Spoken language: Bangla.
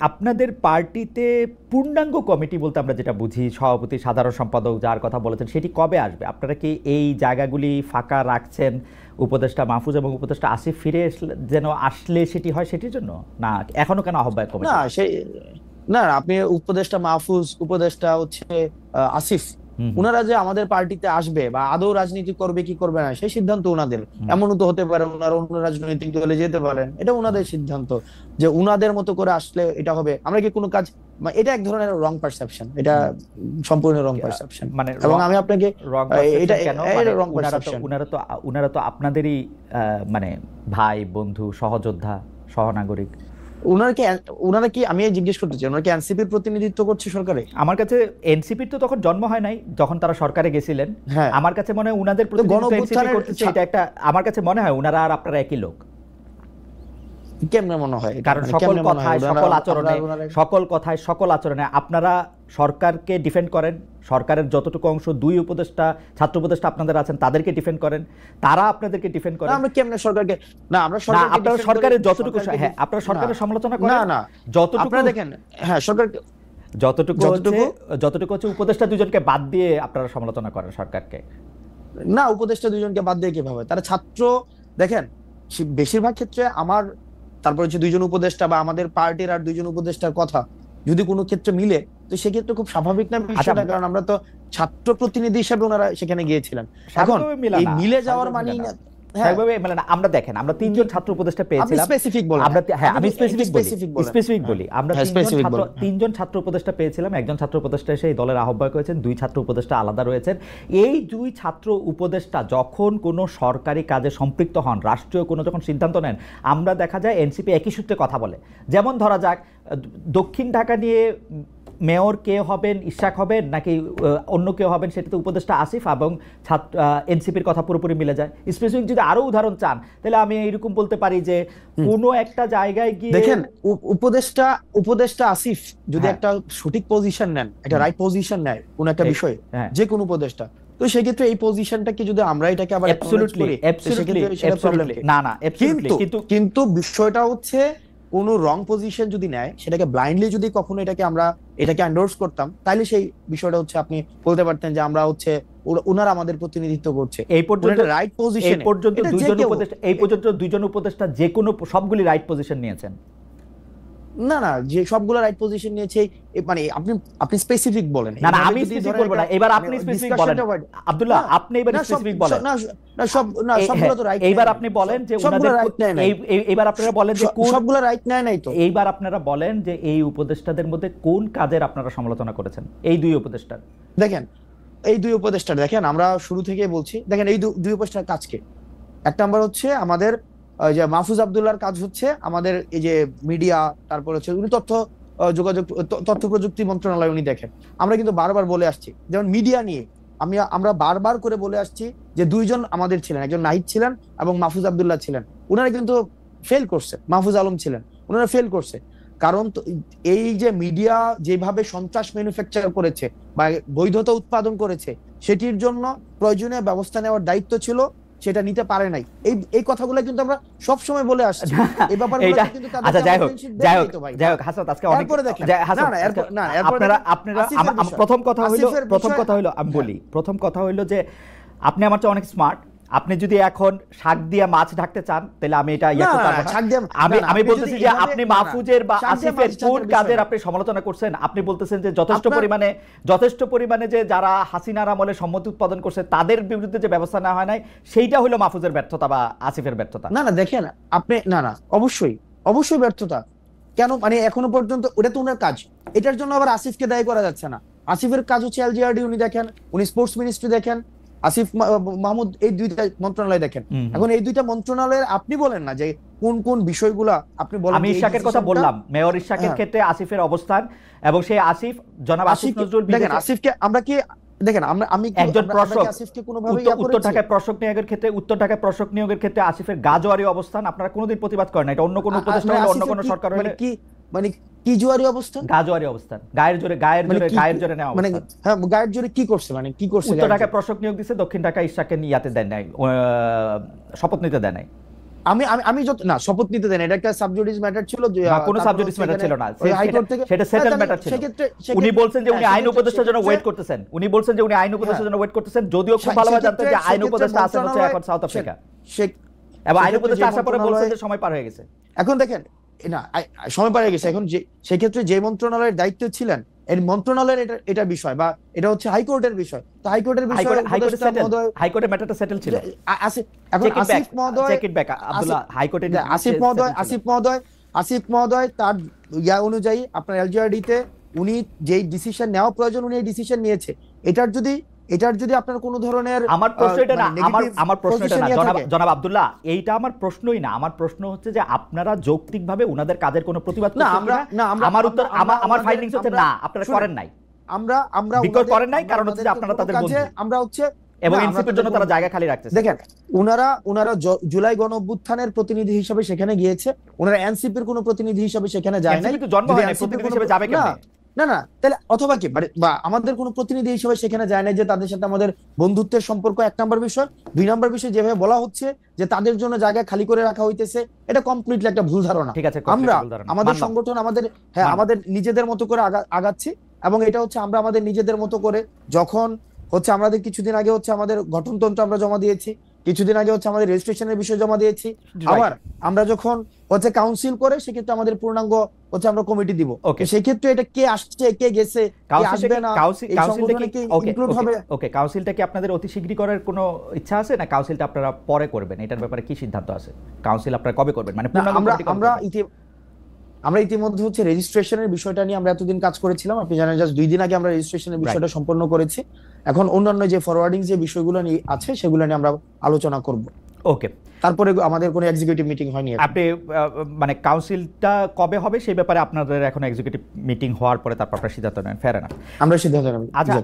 আপনাদের পার্টিতে পূর্ণাঙ্গ কমিটি বলতে আমরা যেটা বুঝি, সভাপতি, সাধারণ সম্পাদক, যার কথা বলেছেন, সেটি কবে আসবে? আপনারা কি এই জায়গাগুলি ফাঁকা রাখছেন উপদেষ্টা মাহফুজ এবং উপদেষ্টা আসিফ ফিরে যেন আসলে সেটি হয় সেটির জন্য, না এখনো কেন আহ্বায়ক কমিটি? না, আপনি উপদেষ্টা মাহফুজ, উপদেষ্টা হচ্ছে আসিফ, উনারা যে আমাদের পার্টিতে আসবে বা আদৌ রাজনীতি করবে কি করবে না সেই সিদ্ধান্ত উনাদের। এমনও তো হতে পারে উনারা অন্য রাজনৈতিক দলে যেতে পারেন, এটা উনাদের সিদ্ধান্ত যে উনাদের মতো করে আসলে এটা হবে। আমরা কি কোনো কাজ, এটা এক ধরনের রং পারসেপশন, এটা সম্পূর্ণ রং পারসেপশন। মানে এবং আমি আপনাকে এটা রং পারসেপশন, উনারা তো আপনাদেরই মানে ভাই, বন্ধু, সহযোদ্ধা, সহনাগরিক। উনারা কি আমি জিজ্ঞেস করতে চাই, ওনারা কি এনসিপির প্রতিনিধিত্ব করছে সরকারে? আমার কাছে এনসিপির তো তখন জন্ম হয় নাই যখন তারা সরকারে গেছিলেন। আমার কাছে মনে হয় উনাদের প্রতিনিধিত্ব এনসিপি করতেছে, এটা একটা আমার কাছে মনে হয় উনারা আর আপনারা একই লোক। কেমনে মনে হয়? কারণ সকল কথায়, সকল আচরণে আপনারা সরকারকে ডিফেন্ড করেন, সরকারের যতটুকু অংশ দুই উপদেষ্টা, ছাত্র উপদেষ্টা আপনাদের আছেন তাদেরকে ডিফেন্ড করেন, তারা আপনাদেরকে ডিফেন্ড করেন। আমরা কেমনে সরকারকে, না আমরা আপনারা সরকারের যতটুকু, হ্যাঁ আপনারা সরকারের সমালোচনা করেন, না যতটুকু দেখেন, হ্যাঁ সরকার যতটুকু হচ্ছে উপদেষ্টা দুজনকে বাদ দিয়ে আপনারা সমালোচনা করেন সরকারকে। না, উপদেষ্টা দুজনকে বাদ দিয়ে কিভাবে? তারা ছাত্র, দেখেন বেশিরভাগ ক্ষেত্রে আমার, তারপর হচ্ছে দুইজন উপদেষ্টা বা আমাদের পার্টির আর দুইজন উপদেষ্টার কথা যদি কোনো ক্ষেত্রে মিলে, তো সেক্ষেত্রে খুব স্বাভাবিক না বিষয়টা, কারণ আমরা তো ছাত্র প্রতিনিধি হিসেবে ওনারা সেখানে গিয়েছিলেন। এখন এই মিলে যাওয়ার মানে আমরা দেখেন, আমরা তিনজন ছাত্র উপদেষ্টা পেয়েছিলাম, তিনজন ছাত্র উপদেষ্টা পেয়েছিলাম। একজন ছাত্র উপদেষ্টা এসে এই দলের আহ্বায়ক হয়েছেন, দুই ছাত্র উপদেষ্টা আলাদা রয়েছেন। এই দুই ছাত্র উপদেষ্টা যখন কোনো সরকারি কাজে সম্পৃক্ত হন, রাষ্ট্রীয় কোনো যখন সিদ্ধান্ত নেন, আমরা দেখা যায় এনসিপি একই সূত্রে কথা বলে। যেমন ধরা যাক দক্ষিণ ঢাকা নিয়ে মেয়র কে হবেন, ইশাক হবেন নাকি অন্য কেউ হবেন, সেটাতে উপদেষ্টা আসিফ এবং এনসিপির কথা পুরোপুরি মিলে যায়। স্পেসিফিক যদি আরো উদাহরণ চান তাহলে আমি এইরকম বলতে পারি যে কোনো একটা জায়গায় গিয়ে দেখেন উপদেষ্টা আসিফ যদি একটা সঠিক পজিশন নেন, একটা রাইট পজিশন নেয় কোন একটা বিষয়ে, যে কোন উপদেষ্টা, তো সেক্ষেত্রে এই পজিশনটাকে যদি আমরা এটাকে আবার কিন্তু বিষয়টা হচ্ছে কোন রং পজিশন যদি নেয়, সেটাকে ব্লাইন্ডলি যদি কখনো এটাকে এন্ডোর্স করতাম, তাহলে সেই বিষয়টা হচ্ছে আপনি বলতে পারতেন যে আমরা হচ্ছে ওনারা আমাদের প্রতিনিধিত্ব করছে। এই পর্যন্ত রাইট পজিশন, এই পর্যন্ত দুইজন উপদেষ্টা যে কোনো সবগুলি রাইট পজিশন নিয়েছেন। না যে সবগুলো রাইট পজিশন নিয়েছে, মানে আপনি স্পেসিফিক বলেন। না আমি স্পেসিফিক বলবো না, এবার আপনি স্পেসিফিক বলেন আব্দুল্লাহ, আপনি এবার স্পেসিফিক বলেন। না সবগুলো তো রাইট, এইবার আপনি বলেন যে ওনাদের এইবার আপনারা বলেন যে সবগুলো রাইট নাই তো, এইবার আপনারা বলেন যে এই উপদেষ্টাদের মধ্যে কোন কাজের আপনারা সমালোচনা করেছেন? এই দুই উপদেষ্টার দেখেন আমরা শুরু থেকে বলছি, দেখেন এই দুই উপদেষ্টার কাজকে, এক নাম্বার হচ্ছে আমাদের যে মাহফুজ আব্দুল্লাহর কাজ হচ্ছে আমাদের এই যে মিডিয়া, তারপর হচ্ছে উনি তথ্য প্রযুক্তি মন্ত্রণালয় উনি দেখেন। আমরা কিন্তু বারবার বলে আসছি, যেমন মিডিয়া নিয়ে আমরা বারবার করে বলে আসছি যে দুইজন আমাদের ছিলেন, একজন নাহিদ ছিলেন এবং মাহফুজ আব্দুল্লাহ ছিলেন, উনারা কিন্তু ফেল করছে। মাহফুজ আলম ছিলেন, উনারা ফেল করছে। কারণ এই যে মিডিয়া যেভাবে সন্ত্রাস ম্যানুফ্যাকচার করেছে বা বৈধতা উৎপাদন করেছে, সেটির জন্য প্রয়োজনীয় ব্যবস্থা নেওয়ার দায়িত্ব ছিল, সেটা নিতে পারে নাই। এই কথাগুলো কিন্তু আমরা সব সময় বলে আসছি। এই ব্যাপারগুলো কিন্তু আচ্ছা যাই হোক হাসান, আজকে অনেক প্রথম কথা হলো আমি বলি, প্রথম কথা হলো যে আপনি আমার চেয়ে অনেক স্মার্ট। আপনি যদি এখন শাক দিয়ে মাছ ঢাকতে চান তাহলে আমি এটা আমি বলতেছি যে আপনি মাহফুজের বা আসিফের কোন কাজের আপনি সমালোচনা করছেন? আপনি বলতেছেন যে যথেষ্ট পরিমাণে যে যারা হাসিনার আমলে সম্মতি উৎপাদন করছে তাদের বিরুদ্ধে যে ব্যবস্থা নেওয়া হয় নাই, সেইটা হলো মাহফুজের ব্যর্থতা বা আসিফের ব্যর্থতা। না দেখেন আপনি, না অবশ্যই ব্যর্থতা। কেন? মানে এখনো পর্যন্ত ওটা তো ওনার কাজ, এটার জন্য আবার আসিফকে দায়ী করা যাচ্ছে না। আসিফের কাজ হচ্ছে এলজিআরডি উনি দেখেন, উনি স্পোর্টস মিনিস্ট্রি দেখেন, আসিফ মাহমুদ এই দুইটা মন্ত্রণালয় দেখেন। এখন এই দুইটা মন্ত্রণালয়ের আপনি বলেন না যে কোন কোন বিষয়গুলা আপনি বলেন। আমি ইশাকের কথা বললাম, মেয়র ইশাকের ক্ষেত্রে আসিফের অবস্থান এবং সেই আসিফ জনাব আসিফ নজরুল, দেখেন আসিফকে আমরা কি দেখেন আমি একজন প্রশাসক, উত্তর ঢাকায় প্রশাসক নিয়োগের ক্ষেত্রে আসিফের গাজোয়ারি অবস্থান আপনারা কোনোদিন প্রতিবাদ করেন না। এটা অন্য কোনো উপদেষ্টা হলে, অন্য কোনো সরকার হলে কি জোয়ারি অবস্থান, গাজোয়ারি অবস্থান, গায়ের জোরে নেওয়া, মানে হ্যাঁ গায়ের জোরে কি করছে, মানে কি করছে? উত্তর ঢাকায় প্রশাসক নিয়োগ দিচ্ছে, দক্ষিণ ঢাকায় ইশাককে ইয়াতে দেন নাই, শপথ নিতে দেন নাই। আমি আমি আমি যত না শপথ নিতে দেন, এটা একটা সাবজুডিস ম্যাটার ছিল যে না, কোনো সাবজুডিস ম্যাটার ছিল না, হাইকোর্ট থেকে সেটা সেটেল ম্যাটার ছিল। সেক্ষেত্রে উনি বলছেন যে উনি আইন উপদেষ্টার জন্য ওয়েট করতেছেন, উনি বলছেন যে উনি আইন উপদেষ্টার জন্য ওয়েট করতেছেন, যদিও খুব ভালোভাবে জানতেন যে আইন উপদেষ্টা আছে হচ্ছে এখন সাউথ আফ্রিকা, এবং আইন উপদেষ্টা আসার পরে বলছেন যে সময় পার হয়ে গেছে। এখন দেখেন না সময় পার হয়ে গেছে, এখন যে সেক্ষেত্রে যে মন্ত্রণালয়ের দায়িত্ব ছিলেন এই মন্ত্রণালয়ের এটা বিষয় বা এটা হচ্ছে হাইকোর্টের বিষয়, তো হাইকোর্টের বিষয় হাইকোর্টের ম্যাটারটা সেটেল ছিল। এখন আসিফ মহোদয় চেক ইট ব্যাক আব্দুল্লাহ, হাইকোর্টের আসিফ মহোদয় তার ইয়া অনুযায়ী আপনার এলজিআরডি তে উনি যেই ডিসিশন নেওয়া প্রয়োজন উনি এই ডিসিশন নিয়েছে। এটার যদি আপনার কোনো ধরনের আমার প্রশ্ন এটা না, আমার প্রশ্ন এটা না জনাব আব্দুল্লাহ, এইটা আমার প্রশ্নই না। আমার প্রশ্ন হচ্ছে যে আপনারা যৌক্তিকভাবে উনাদের কাজের কোনো প্রতিবাদ করছেন না? আমার উত্তর, আমার ফাইন্ডিংস হচ্ছে না, আপনারা করেন নাই। আমরা বিকজ করেন নাই, কারণ হচ্ছে যে আপনারা তাদের বন্ধু, আমরা হচ্ছে এবং এনসিপির জন্য তারা জায়গা খালি রাখতেছে। দেখেন উনারা জুলাই গণ অভ্যুত্থানের প্রতিনিধি হিসেবে সেখানে গিয়েছে, ওনারা এনসিপির কোনো প্রতিনিধি হিসেবে সেখানে যায় নাই। এনসিপি তো জন্ম হয় নাই, প্রতিনিধি হিসেবে যাবে কেন? না তাহলে অথবা কি বা আমাদের কোনো প্রতিনিধি হিসেবে সেখানে যায় না যে তাদের সাথে আমাদের বন্ধুত্বের সম্পর্ক, এক নম্বর বিষয়। দুই নম্বর বিষয় যেভাবে বলা হচ্ছে যে তাদের জন্য জায়গা খালি করে রাখা হইতেছে, এটা কমপ্লিটলি একটা ভুল ধারণা। ঠিক আছে, আমরা আমাদের সংগঠন আমাদের নিজেদের মতো করে আগাচ্ছি, এবং এটা হচ্ছে আমরা আমাদের নিজেদের মতো করে যখন হচ্ছে আমাদের কিছুদিন আগে হচ্ছে আমাদের গঠনতন্ত্র আমরা জমা দিয়েছি, কিছুদিন আগে হচ্ছে আমাদের রেজিস্ট্রেশনের বিষয় জমা দিয়েছি, আবার আমরা যখন হচ্ছে কাউন্সিল করে সেক্ষেত্রে আমাদের পূর্ণাঙ্গ হচ্ছে আমরা কমিটি দিব। সেক্ষেত্রে এটা কে আসছে কে গেছে কে আসবে না ইনক্লুড হবে। ওকে, কাউন্সিলটা কি আপনাদের অতি শীঘ্রই করার কোনো ইচ্ছা আছে, না কাউন্সিলটা আপনারা পরে করবেন? এটার ব্যাপারে কি সিদ্ধান্ত আছে? কাউন্সিল আপনারা কবে করবেন? মানে আমরা ইতিমধ্যে হচ্ছে রেজিস্ট্রেশনের বিষয়টা নিয়ে আমরা এতদিন কাজ করেছিলাম, আপনি জানেন জাস্ট 2 দিন আগে আমরা রেজিস্ট্রেশনের বিষয়টা সম্পন্ন করেছি। এখন অন্যান্য যে ফরওয়ার্ডিং যে বিষয়গুলো নিয়ে আছে সেগুলো নিয়ে আমরা আলোচনা করব। ওকে, তারপরে আমাদের কোনো এক্সিকিউটিভ মিটিং হয়নি। আপনি মানে কাউন্সিলটা কবে হবে সেই ব্যাপারে আপনাদের এখন এক্সিকিউটিভ মিটিং হওয়ার পরে তারপর আপনারা সিদ্ধান্ত নেন, ফেয়ার এনাফ। আমরা সিদ্ধান্ত নেব। আচ্ছা,